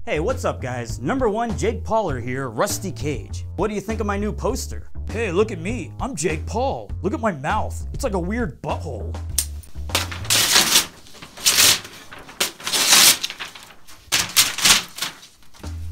Hey, what's up guys? Number one, Jake Pauler here, Rusty Cage. What do you think of my new poster? Hey, look at me. I'm Jake Paul. Look at my mouth. It's like a weird butthole.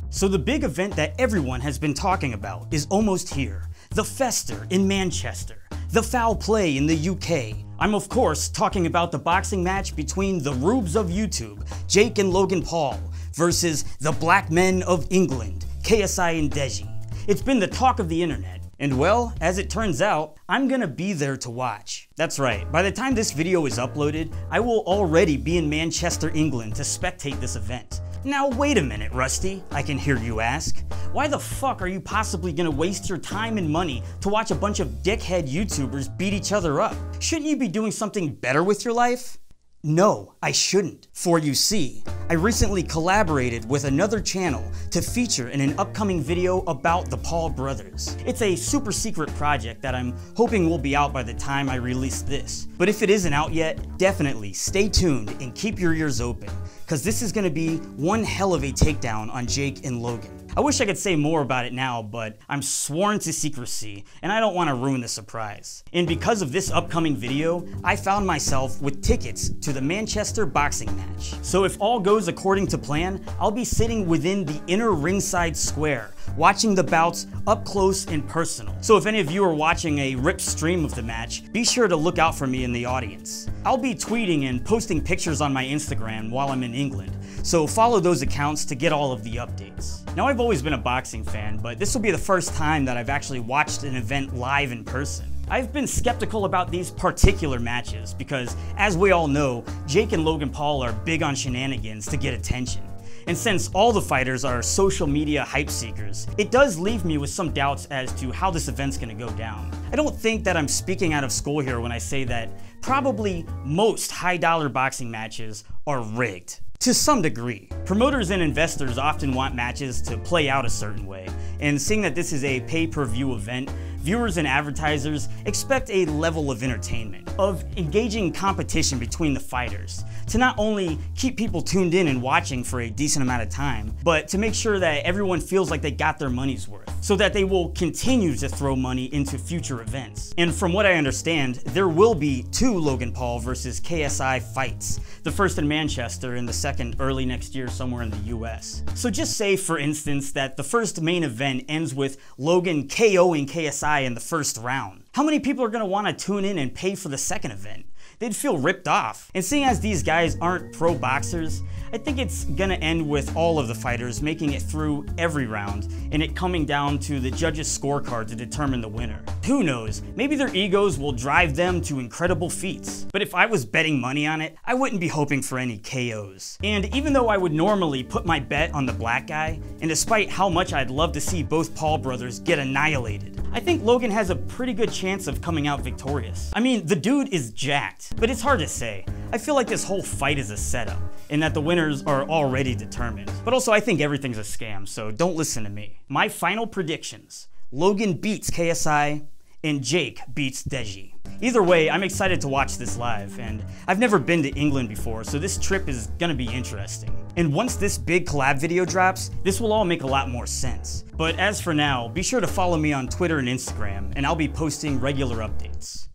So the big event that everyone has been talking about is almost here. The Fester in Manchester. The Foul Play in the UK. I'm of course talking about the boxing match between the rubes of YouTube, Jake and Logan Paul, versus the Black Men of England, KSI and Deji. It's been the talk of the internet. And well, as it turns out, I'm gonna be there to watch. That's right, by the time this video is uploaded, I will already be in Manchester, England to spectate this event. Now wait a minute, Rusty, I can hear you ask. Why the fuck are you possibly gonna waste your time and money to watch a bunch of dickhead YouTubers beat each other up? Shouldn't you be doing something better with your life? No, I shouldn't. For you see, I recently collaborated with another channel to feature in an upcoming video about the Paul brothers. It's a super secret project that I'm hoping will be out by the time I release this. But if it isn't out yet, definitely stay tuned and keep your ears open, because this is gonna be one hell of a takedown on Jake and Logan. I wish I could say more about it now, but I'm sworn to secrecy, and I don't want to ruin the surprise. And because of this upcoming video, I found myself with tickets to the Manchester boxing match. So if all goes according to plan, I'll be sitting within the inner ringside square, watching the bouts up close and personal. So if any of you are watching a ripped stream of the match, be sure to look out for me in the audience. I'll be tweeting and posting pictures on my Instagram while I'm in England, so follow those accounts to get all of the updates. Now I've always been a boxing fan, but this will be the first time that I've actually watched an event live in person. I've been skeptical about these particular matches because, as we all know, Jake and Logan Paul are big on shenanigans to get attention. And since all the fighters are social media hype seekers, it does leave me with some doubts as to how this event's gonna go down. I don't think that I'm speaking out of school here when I say that probably most high-dollar boxing matches are rigged. To some degree. Promoters and investors often want matches to play out a certain way, and seeing that this is a pay-per-view event, viewers and advertisers expect a level of entertainment, of engaging competition between the fighters, to not only keep people tuned in and watching for a decent amount of time, but to make sure that everyone feels like they got their money's worth, so that they will continue to throw money into future events. And from what I understand, there will be 2 Logan Paul versus KSI fights, the first in Manchester and the second early next year somewhere in the US. So just say, for instance, that the first main event ends with Logan KOing KSI in the first round. How many people are going to want to tune in and pay for the second event? They'd feel ripped off. And seeing as these guys aren't pro boxers, I think it's gonna end with all of the fighters making it through every round and it coming down to the judges' scorecard to determine the winner. Who knows, maybe their egos will drive them to incredible feats. But if I was betting money on it, I wouldn't be hoping for any KOs. And even though I would normally put my bet on the black guy, and despite how much I'd love to see both Paul brothers get annihilated, I think Logan has a pretty good chance of coming out victorious. I mean, the dude is jacked, but it's hard to say. I feel like this whole fight is a setup, and that the winners are already determined. But also I think everything's a scam, so don't listen to me. My final predictions: Logan beats KSI, and Jake beats Deji. Either way, I'm excited to watch this live, and I've never been to England before, so this trip is gonna be interesting. And once this big collab video drops, this will all make a lot more sense. But as for now, be sure to follow me on Twitter and Instagram, and I'll be posting regular updates.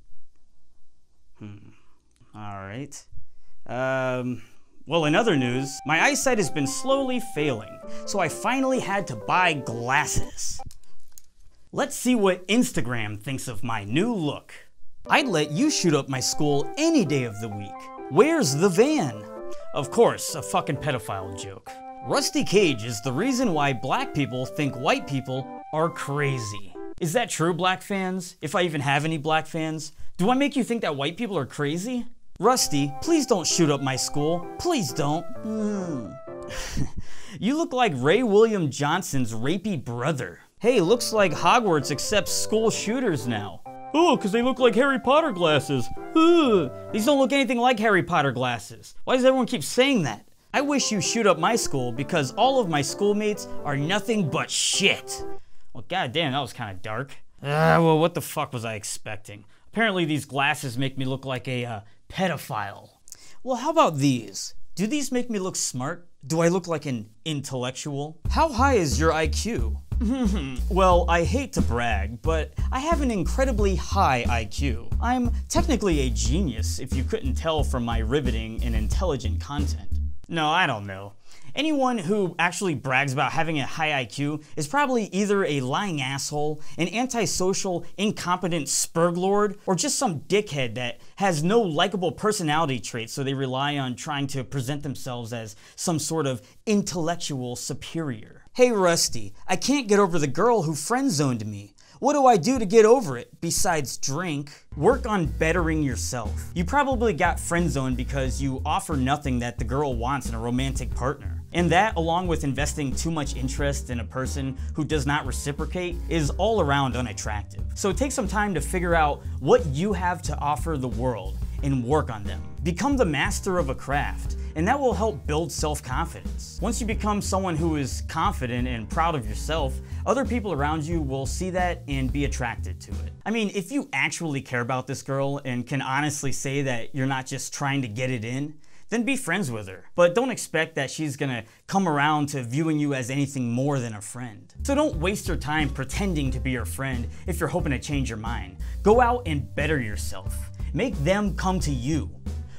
Alright. Well, in other news, my eyesight has been slowly failing, so I finally had to buy glasses. Let's see what Instagram thinks of my new look. I'd let you shoot up my school any day of the week. Where's the van? Of course, a fucking pedophile joke. Rusty Cage is the reason why black people think white people are crazy. Is that true, black fans? If I even have any black fans? Do I make you think that white people are crazy? Rusty, please don't shoot up my school. Please don't. You look like Ray William Johnson's rapey brother. Hey, looks like Hogwarts accepts school shooters now. Oh, because they look like Harry Potter glasses. These don't look anything like Harry Potter glasses. Why does everyone keep saying that? I wish you shoot up my school because all of my schoolmates are nothing but shit. Well, goddamn, that was kind of dark. Well, what the fuck was I expecting? Apparently these glasses make me look like a pedophile. Well, how about these? Do these make me look smart? Do I look like an intellectual? How high is your IQ? Well, I hate to brag, but I have an incredibly high IQ. I'm technically a genius if you couldn't tell from my riveting and intelligent content. No, I don't know. Anyone who actually brags about having a high IQ is probably either a lying asshole, an antisocial, incompetent spurglord, or just some dickhead that has no likable personality traits, so they rely on trying to present themselves as some sort of intellectual superior. Hey Rusty, I can't get over the girl who friend-zoned me. What do I do to get over it, besides drink? Work on bettering yourself. You probably got friend-zoned because you offer nothing that the girl wants in a romantic partner. And that, along with investing too much interest in a person who does not reciprocate, is all around unattractive. So take some time to figure out what you have to offer the world and work on them. Become the master of a craft, and that will help build self-confidence. Once you become someone who is confident and proud of yourself, other people around you will see that and be attracted to it. I mean, if you actually care about this girl and can honestly say that you're not just trying to get it in, then be friends with her. But don't expect that she's gonna come around to viewing you as anything more than a friend. So don't waste your time pretending to be your friend if you're hoping to change your mind. Go out and better yourself. Make them come to you.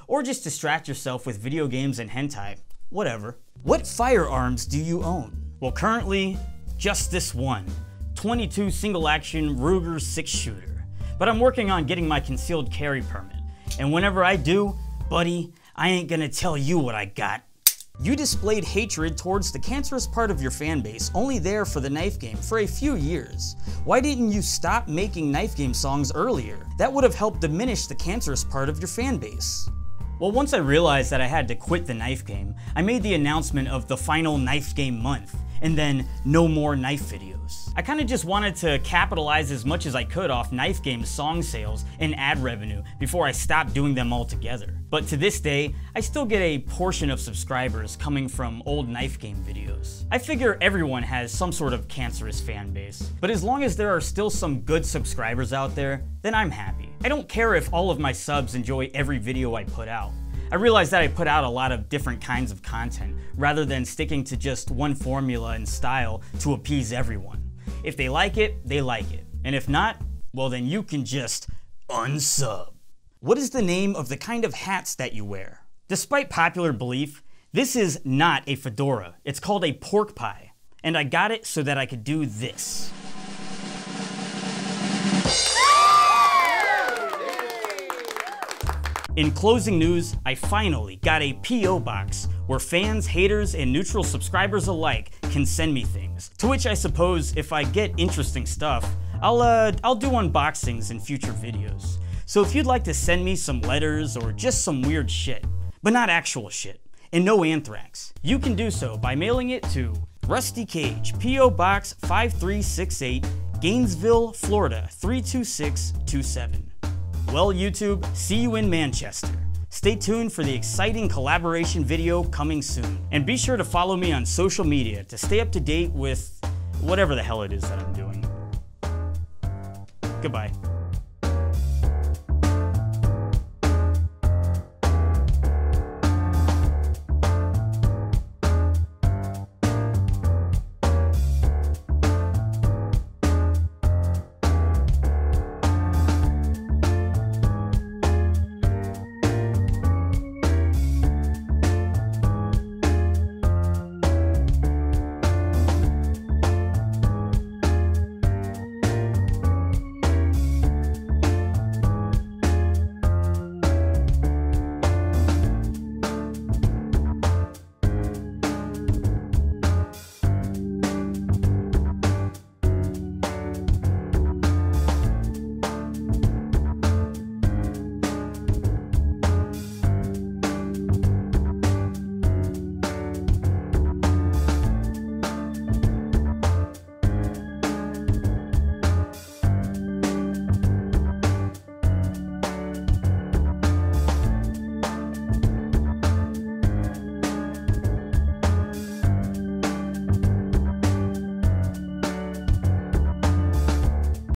Or just distract yourself with video games and hentai, whatever. What firearms do you own? Well, currently, just this one, 22 single action Ruger 6-shooter. But I'm working on getting my concealed carry permit. And whenever I do, buddy, I ain't gonna tell you what I got. You displayed hatred towards the cancerous part of your fan base, only there for the knife game for a few years. Why didn't you stop making knife game songs earlier? That would have helped diminish the cancerous part of your fan base. Well, once I realized that I had to quit the knife game, I made the announcement of the final knife game month, and then no more knife videos. I kinda just wanted to capitalize as much as I could off knife game song sales and ad revenue before I stopped doing them altogether. But to this day, I still get a portion of subscribers coming from old knife game videos. I figure everyone has some sort of cancerous fan base, but as long as there are still some good subscribers out there, then I'm happy. I don't care if all of my subs enjoy every video I put out. I realize that I put out a lot of different kinds of content rather than sticking to just one formula and style to appease everyone. If they like it, they like it. And if not, well then you can just unsub. What is the name of the kind of hats that you wear? Despite popular belief, this is not a fedora. It's called a pork pie. And I got it so that I could do this. In closing news, I finally got a P.O. box where fans, haters, and neutral subscribers alike can send me things. To which I suppose if I get interesting stuff, I'll do unboxings in future videos. So if you'd like to send me some letters or just some weird shit, but not actual shit, and no anthrax, you can do so by mailing it to Rusty Cage, P.O. Box 5368, Gainesville, Florida 32627. Well, YouTube, see you in Manchester. Stay tuned for the exciting collaboration video coming soon. And be sure to follow me on social media to stay up to date with whatever the hell it is that I'm doing. Goodbye.